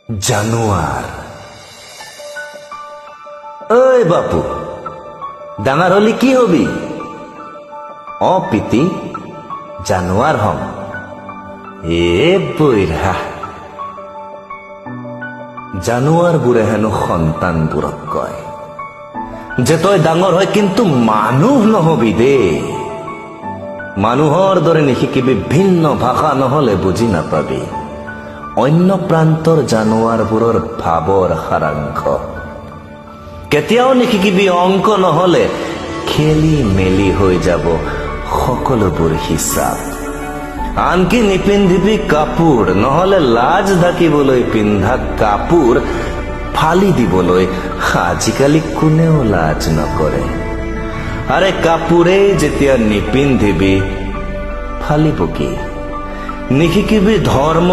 জানুয়াৰ। ঐ বাপু, ডাঙৰ হলি কি হবি? পিতি, জানুয়াৰ হম। এ বৈৰা, জানুয়াৰ বুড়ে হেনো সন্তানবোৰক কয় যে তই ডাঙৰ হয় কিন্তু মানুহ নহবি দে। মানুহৰ দৰে নিশিকিবি, ভিন্ন ভাষা নহলে বুজি নাপাবি অন্য প্ৰান্তৰ জানুৱাৰবোৰৰ ভাৱৰ সাৰাংশ। কেতিয়াও নিশিকিবি অংক নহলে খেলি মেলি হৈ যাব সকলোবোৰ হিচাপ। আনকি নিপিন্ধিবি কাপোৰ, নহলে লাজ ঢাকিবলৈ পিন্ধা কাপোৰ ফালি দিবলৈ আজিকালি কোনেও লাজ নকৰে। আৰে কাপোৰেই যেতিয়া নিপিন্ধিবি ফালিব কি? নিশিকিবি ধৰ্ম,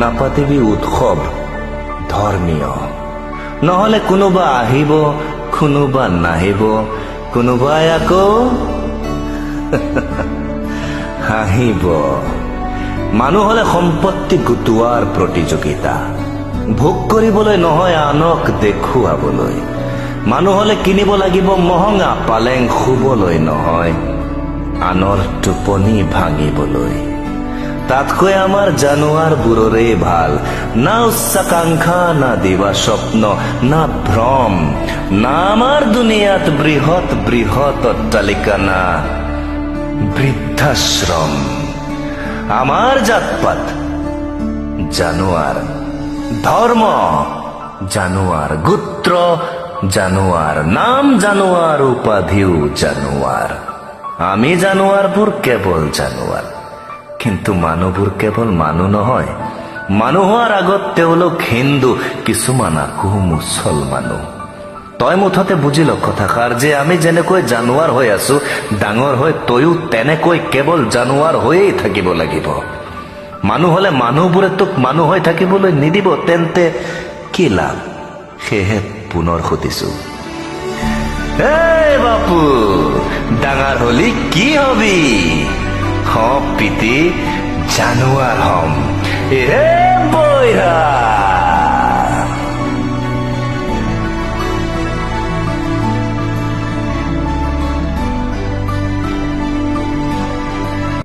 নাপাতিবি উৎসৱ ধৰ্মীয়, নহলে কোনোবা আহিব কোনোবা নাহিব, কোনোবাই আকৌ হাঁহিব। মানুহ হলে সম্পত্তি গোটোৱাৰ প্ৰতিযোগিতা, ভোগ কৰিবলৈ নহয় আনক দেখুৱাবলৈ। মানুহ হলে কিনিব লাগিব মহঙা পালেং, শুবলৈ নহয় আনৰ টোপনি ভাঙিবলৈ। তাতকৈ আমাৰ জানুৱাৰবোৰৰে ভাল। না উচ্চাকাংক্ষা, না দিবা স্বপ্ন, না ভ্ৰম, না আমাৰ দুনিয়াত বৃহৎ বৃহৎ অট্টালিকা, না বৃদ্ধাশ্ৰম। আমাৰ জাতপাত জানুৱাৰ, ধৰ্ম জানুৱাৰ, গোত্ৰ জানুৱাৰ, নাম জানুৱাৰ, উপাধিও জানুৱাৰ। আমি জানুৱাৰবোৰ কেৱল জানুৱাৰ, কিন্তু মানুহবোৰ কেৱল মানুহ নহয়। মানুহ হোৱাৰ আগত তেওঁলোক হিন্দু, কিছুমান আকৌ মুছলমানো। তই মুঠতে বুজি ল কথাষাৰ যে আমি যেনেকৈ জানুৱাৰ হৈ আছো, ডাঙৰ হৈ তয়ো তেনেকৈ কেৱল জানুৱাৰ হৈয়েই থাকিব লাগিব। মানুহ হলে মানুহবোৰে তোক মানুহ হৈ থাকিবলৈ নিদিব, তেন্তে কি লাভ? সেয়েহে পুনৰ সুধিছো, এই বাপু, ডাঙৰ হলি কি হবি? পিতি, জানুৱাৰ হম। এ বৈৰা।